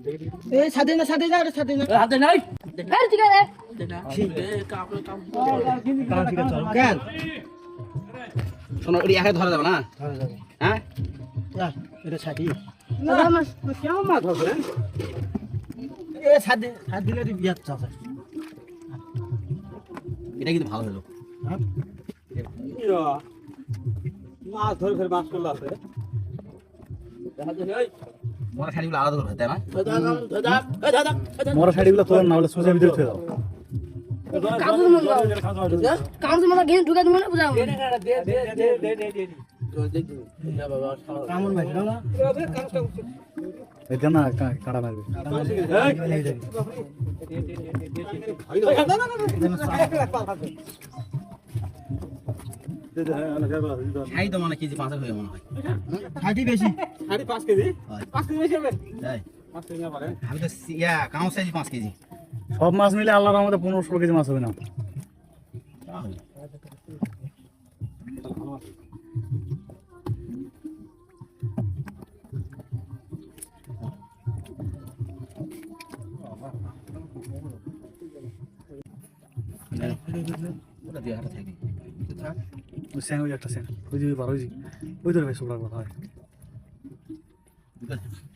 এই সাদে না হাতে নাই এই ঠিক আছে কাম ঠিক আছে কেন শোনো এটি একা ধরা যাবে না হ্যাঁ এটা ছাটি না কেমন মাছ হবে এ সাদে দিলে বিয়া চাচা এটা কিন্তু ভালো হলো মাছ ধরে ফের মাছ করলা আছে মরা শাড়িগুলো আলাদা করে তাই না মরা শাড়িগুলো তোর না হলে সোজা ভিতরে থুয়ে দাও কাম মানে গেম ঢুকে তুমি না বুঝাও কামন ভাই না এটা না কাটা মারবে শাড়ি তো মানে কেজি 5 হয়ে মনে হয় ছাটি বেশি 5.5 কেজি 5 কেজি বেশি হবে তাই 5 কেজি না পারে আমি তো কাউন্ট সাইজ 5 কেজি সব মাছ মিলে আল্লাহর রহমতে 15-16 কেজি মাছ হবে না ওটা দিয়ে হাতে থাকি ওই স্যাং ওই একটা স্যাং ওই যে পার ওই যে ওই ধরে ভাই সবরা কথা হয় ঠিক আছে